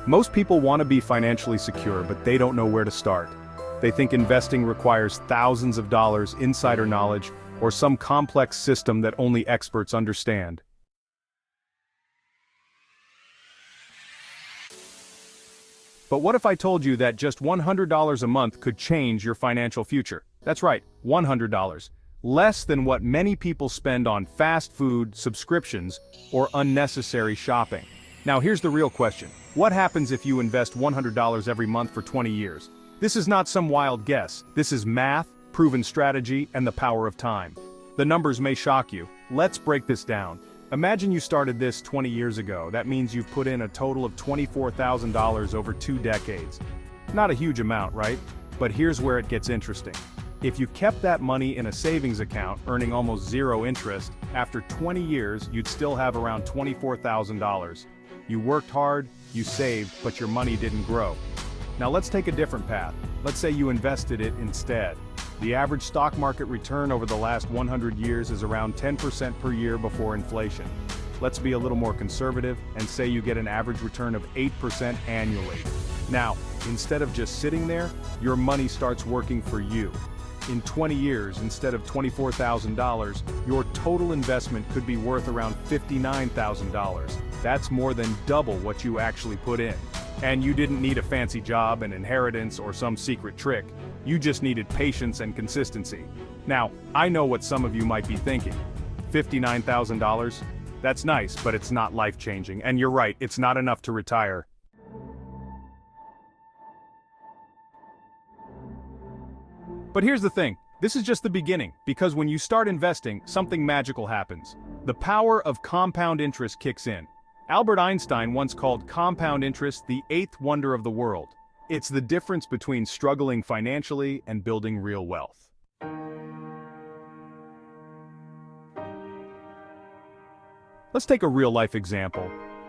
Most people want to be financially secure, but they don't know where to start. They think investing requires thousands of dollars, insider knowledge, or some complex system that only experts understand. But what if I told you that just $100 a month could change your financial future? That's right, $100. Less than what many people spend on fast food, subscriptions, or unnecessary shopping. Now here's the real question. What happens if you invest $100 every month for 20 years? This is not some wild guess. This is math, proven strategy, and the power of time. The numbers may shock you. Let's break this down. Imagine you started this 20 years ago. That means you've put in a total of $24,000 over 2 decades. Not a huge amount, right? But here's where it gets interesting. If you kept that money in a savings account, earning almost zero interest, after 20 years, you'd still have around $24,000. You worked hard, you saved, but your money didn't grow. Now let's take a different path. Let's say you invested it instead. The average stock market return over the last 100 years is around 10% per year before inflation. Let's be a little more conservative and say you get an average return of 8% annually. Now, instead of just sitting there, your money starts working for you. In 20 years, instead of $24,000, your total investment could be worth around $59,000. That's more than double what you actually put in. And you didn't need a fancy job, an inheritance, or some secret trick. You just needed patience and consistency. Now, I know what some of you might be thinking. $59,000? That's nice, but it's not life-changing. And you're right, it's not enough to retire. But here's the thing, this is just the beginning, because when you start investing, something magical happens. The power of compound interest kicks in. Albert Einstein once called compound interest the 8th wonder of the world. It's the difference between struggling financially and building real wealth. Let's take a real-life example.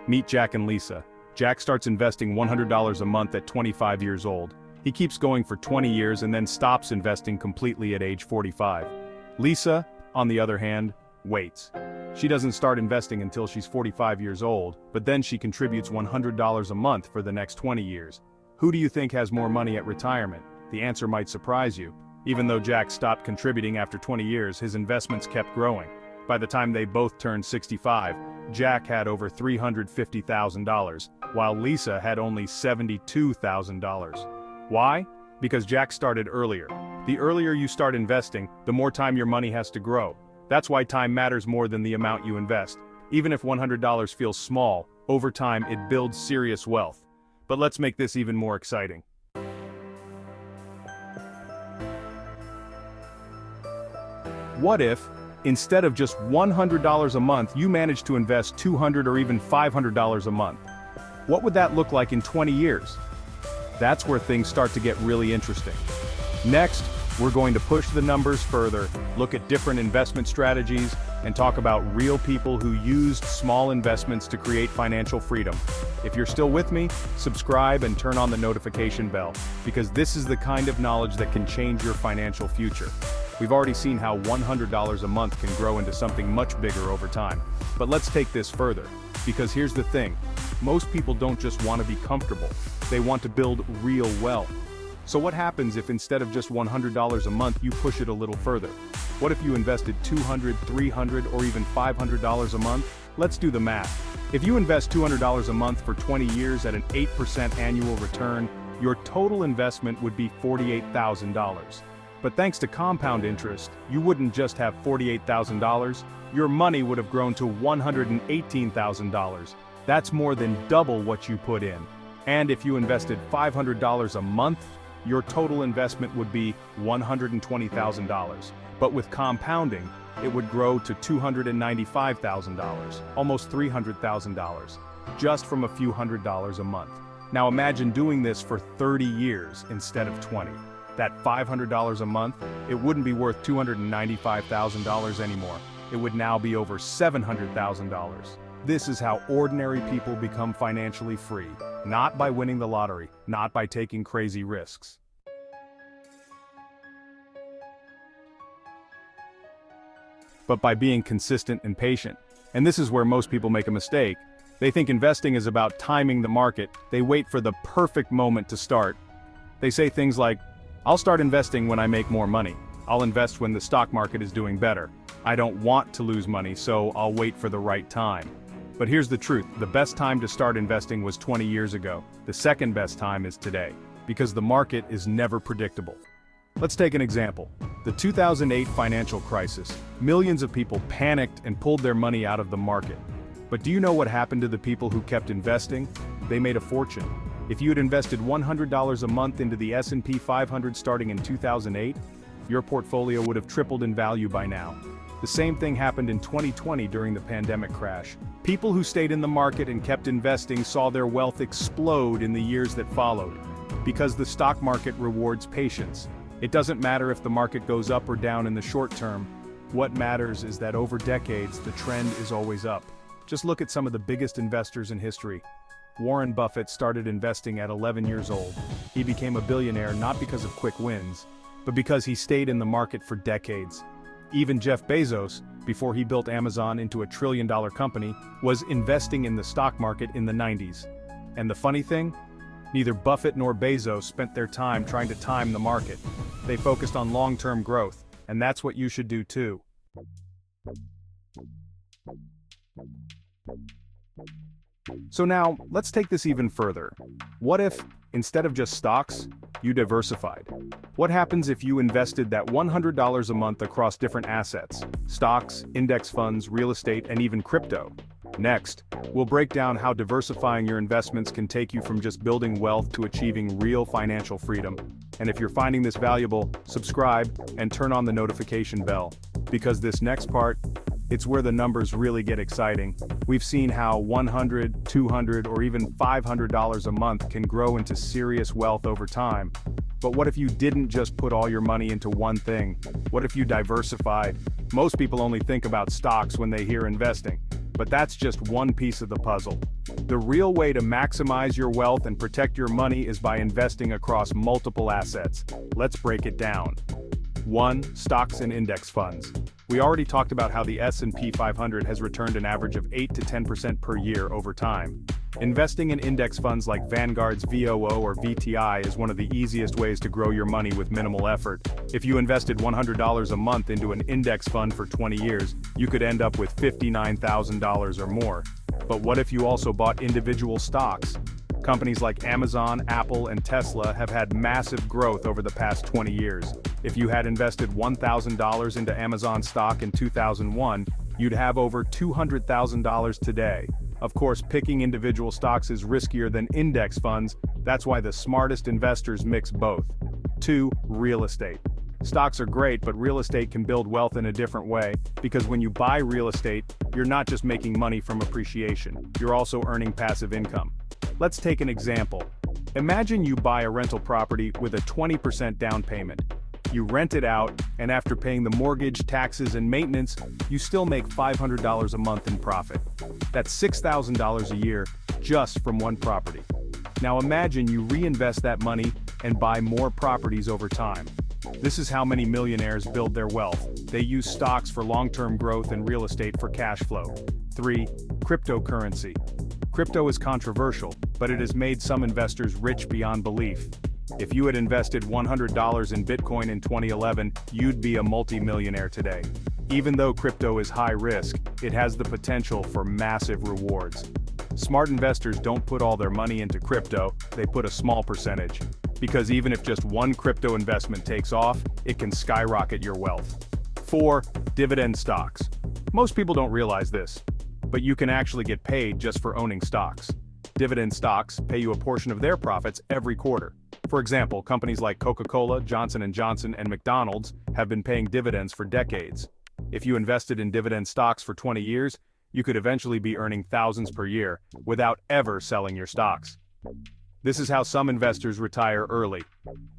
Meet Jack and Lisa. Jack starts investing $100 a month at 25 years old. He keeps going for 20 years and then stops investing completely at age 45. Lisa, on the other hand, waits. She doesn't start investing until she's 45 years old, but then she contributes $100 a month for the next 20 years. Who do you think has more money at retirement? The answer might surprise you. Even though Jack stopped contributing after 20 years, his investments kept growing. By the time they both turned 65, Jack had over $350,000, while Lisa had only $72,000. Why? Because Jack started earlier. The earlier you start investing, the more time your money has to grow. That's why time matters more than the amount you invest. Even if $100 feels small, over time it builds serious wealth. But let's make this even more exciting. What if, instead of just $100 a month, you managed to invest $200 or even $500 a month? What would that look like in 20 years? That's where things start to get really interesting. Next, we're going to push the numbers further, look at different investment strategies, and talk about real people who used small investments to create financial freedom. If you're still with me, subscribe and turn on the notification bell, because this is the kind of knowledge that can change your financial future. We've already seen how $100 a month can grow into something much bigger over time. But let's take this further, because here's the thing. Most people don't just want to be comfortable. They want to build real wealth. So what happens if instead of just $100 a month, you push it a little further? What if you invested $200, $300, or even $500 a month? Let's do the math. If you invest $200 a month for 20 years at an 8% annual return, your total investment would be $48,000. But thanks to compound interest, you wouldn't just have $48,000, your money would have grown to $118,000. That's more than double what you put in. And if you invested $500 a month, your total investment would be $120,000. But with compounding, it would grow to $295,000, almost $300,000, just from a few $100s a month. Now imagine doing this for 30 years instead of 20. That $500 a month, it wouldn't be worth $295,000 anymore. It would now be over $700,000. This is how ordinary people become financially free, not by winning the lottery, not by taking crazy risks, but by being consistent and patient. And this is where most people make a mistake. They think investing is about timing the market. They wait for the perfect moment to start. They say things like, I'll start investing when I make more money. I'll invest when the stock market is doing better. I don't want to lose money, so I'll wait for the right time. But here's the truth, the best time to start investing was 20 years ago. The second best time is today, because the market is never predictable. Let's take an example. The 2008 financial crisis. Millions of people panicked and pulled their money out of the market. But do you know what happened to the people who kept investing? They made a fortune. If you had invested $100 a month into the S&P 500 starting in 2008, your portfolio would have tripled in value by now. The same thing happened in 2020 during the pandemic crash. People who stayed in the market and kept investing saw their wealth explode in the years that followed. Because the stock market rewards patience. It doesn't matter if the market goes up or down in the short term. What matters is that over decades, the trend is always up. Just look at some of the biggest investors in history. Warren Buffett started investing at 11 years old. He became a billionaire not because of quick wins, but because he stayed in the market for decades. Even Jeff Bezos, before he built Amazon into a trillion-dollar company, was investing in the stock market in the 90s. And the funny thing? Neither Buffett nor Bezos spent their time trying to time the market. They focused on long-term growth, and that's what you should do too. So now, let's take this even further. What if, instead of just stocks, you diversified? What happens if you invested that $100 a month across different assets? Stocks, index funds, real estate, and even crypto. Next, we'll break down how diversifying your investments can take you from just building wealth to achieving real financial freedom. And if you're finding this valuable, subscribe and turn on the notification bell. Because this next part, it's where the numbers really get exciting. We've seen how $100, $200, or even $500 a month can grow into serious wealth over time. But what if you didn't just put all your money into one thing? What if you diversified? Most people only think about stocks when they hear investing. But that's just one piece of the puzzle. The real way to maximize your wealth and protect your money is by investing across multiple assets. Let's break it down. 1. Stocks and index funds. We already talked about how the S&P 500 has returned an average of 8 to 10% per year over time. Investing in index funds like Vanguard's VOO or VTI is one of the easiest ways to grow your money with minimal effort. If you invested $100 a month into an index fund for 20 years, you could end up with $59,000 or more. But what if you also bought individual stocks? Companies like Amazon, Apple, and Tesla have had massive growth over the past 20 years. If you had invested $1,000 into Amazon stock in 2001, you'd have over $200,000 today. Of course, picking individual stocks is riskier than index funds. That's why the smartest investors mix both. 2. Real estate. Stocks are great, but real estate can build wealth in a different way, because when you buy real estate, you're not just making money from appreciation, you're also earning passive income. Let's take an example. Imagine you buy a rental property with a 20% down payment. You rent it out, and after paying the mortgage, taxes, and maintenance, you still make $500 a month in profit. That's $6,000 a year just from one property. Now imagine you reinvest that money and buy more properties over time. This is how many millionaires build their wealth. They use stocks for long-term growth and real estate for cash flow. 3. Cryptocurrency. Crypto is controversial, but it has made some investors rich beyond belief. If you had invested $100 in Bitcoin in 2011, you'd be a multi-millionaire today. Even though crypto is high risk, it has the potential for massive rewards. Smart investors don't put all their money into crypto, they put a small percentage. Because even if just one crypto investment takes off, it can skyrocket your wealth. 4. Dividend stocks. Most people don't realize this, but you can actually get paid just for owning stocks. Dividend stocks pay you a portion of their profits every quarter. For example, companies like Coca-Cola, Johnson & Johnson, and McDonald's have been paying dividends for decades. If you invested in dividend stocks for 20 years, you could eventually be earning thousands per year without ever selling your stocks. This is how some investors retire early.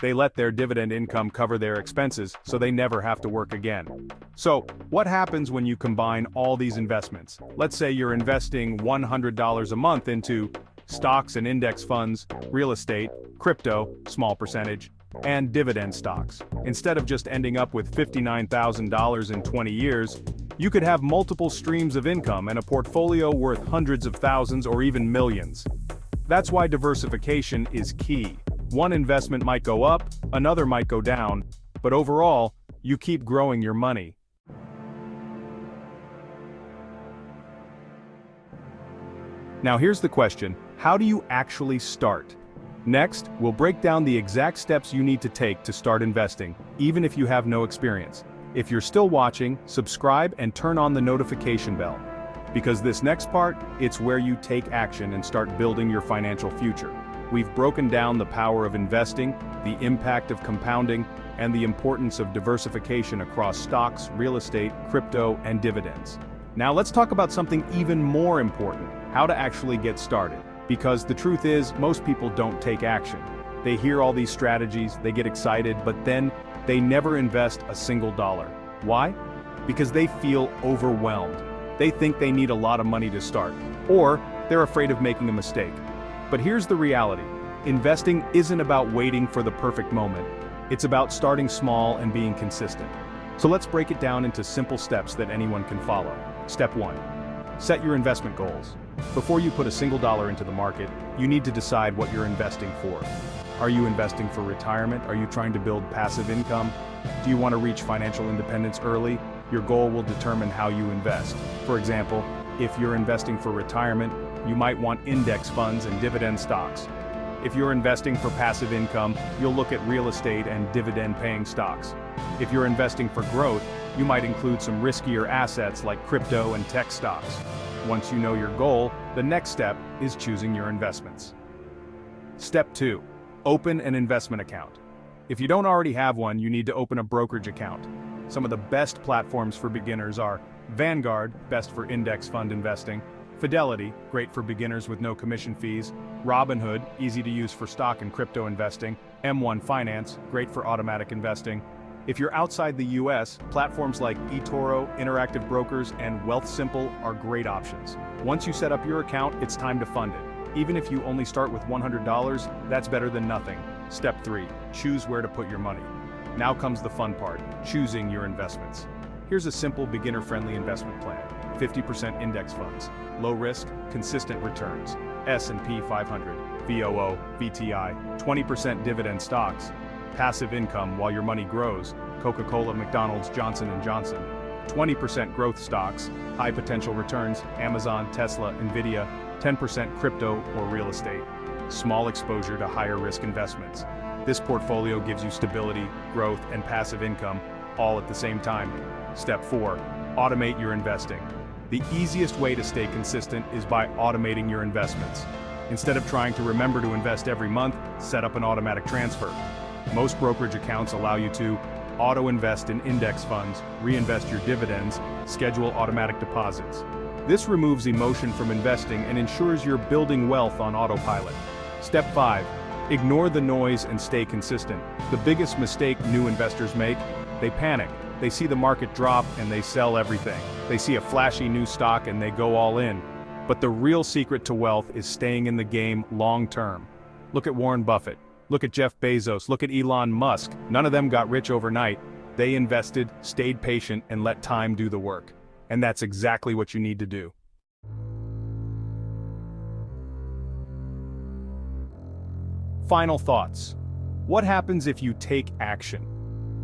They let their dividend income cover their expenses so they never have to work again. So, what happens when you combine all these investments? Let's say you're investing $100 a month into stocks and index funds, real estate, crypto, small percentage, and dividend stocks. Instead of just ending up with $59,000 in 20 years, You could have multiple streams of income and a portfolio worth hundreds of thousands or even millions. That's why diversification is key. One investment might go up, another might go down, but overall, you keep growing your money. Now here's the question, how do you actually start? Next, we'll break down the exact steps you need to take to start investing, even if you have no experience. If you're still watching, subscribe and turn on the notification bell. Because this next part, it's where you take action and start building your financial future. We've broken down the power of investing, the impact of compounding, and the importance of diversification across stocks, real estate, crypto, and dividends. Now let's talk about something even more important, how to actually get started. Because the truth is, most people don't take action. They hear all these strategies, they get excited, but then they never invest a single dollar. Why? Because they feel overwhelmed. They think they need a lot of money to start, or they're afraid of making a mistake. But here's the reality. Investing isn't about waiting for the perfect moment. It's about starting small and being consistent. So let's break it down into simple steps that anyone can follow. Step 1. Set your investment goals. Before you put a single dollar into the market, you need to decide what you're investing for. Are you investing for retirement? Are you trying to build passive income? Do you want to reach financial independence early? Your goal will determine how you invest. For example, if you're investing for retirement, you might want index funds and dividend stocks. If you're investing for passive income, you'll look at real estate and dividend-paying stocks. If you're investing for growth, you might include some riskier assets like crypto and tech stocks. Once you know your goal, the next step is choosing your investments. Step 2. Open an investment account. If you don't already have one, you need to open a brokerage account. Some of the best platforms for beginners are Vanguard, best for index fund investing, Fidelity, great for beginners with no commission fees, Robinhood, easy to use for stock and crypto investing, M1 Finance, great for automatic investing. If you're outside the US, platforms like eToro, Interactive Brokers, and Wealthsimple are great options. Once you set up your account, it's time to fund it. Even if you only start with $100, that's better than nothing. Step 3. Choose where to put your money. Now comes the fun part, choosing your investments. Here's a simple beginner-friendly investment plan. 50% index funds, low risk, consistent returns, S&P 500, VOO, VTI, 20% dividend stocks, passive income while your money grows, Coca-Cola, McDonald's, Johnson & Johnson, 20% growth stocks, high potential returns, Amazon, Tesla, Nvidia, 10% crypto or real estate, small exposure to higher risk investments. This portfolio gives you stability, growth, and passive income, all at the same time. Step 4. Automate your investing. The easiest way to stay consistent is by automating your investments. Instead of trying to remember to invest every month, set up an automatic transfer. Most brokerage accounts allow you to auto-invest in index funds, reinvest your dividends, schedule automatic deposits. This removes emotion from investing and ensures you're building wealth on autopilot. Step 5. Ignore the noise and stay consistent. The biggest mistake new investors make, they panic. They see the market drop and they sell everything. They see a flashy new stock and they go all in. But the real secret to wealth is staying in the game long term. Look at Warren Buffett. Look at Jeff Bezos. Look at Elon Musk. None of them got rich overnight. They invested, stayed patient, and let time do the work. And that's exactly what you need to do. Final thoughts. What happens if you take action?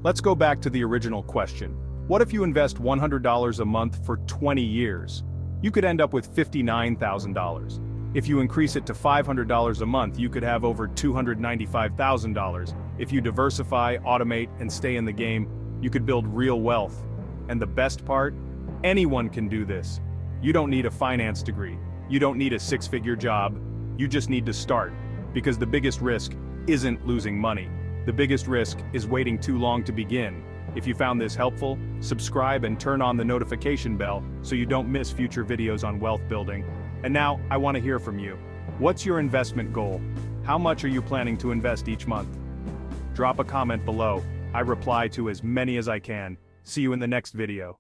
Let's go back to the original question. What if you invest $100 a month for 20 years? You could end up with $59,000. If you increase it to $500 a month, you could have over $295,000. If you diversify, automate, and stay in the game, you could build real wealth. And the best part? Anyone can do this. You don't need a finance degree. You don't need a six-figure job. You just need to start. Because the biggest risk isn't losing money. The biggest risk is waiting too long to begin. If you found this helpful, subscribe and turn on the notification bell so you don't miss future videos on wealth building. And now, I want to hear from you. What's your investment goal? How much are you planning to invest each month? Drop a comment below. I reply to as many as I can. See you in the next video.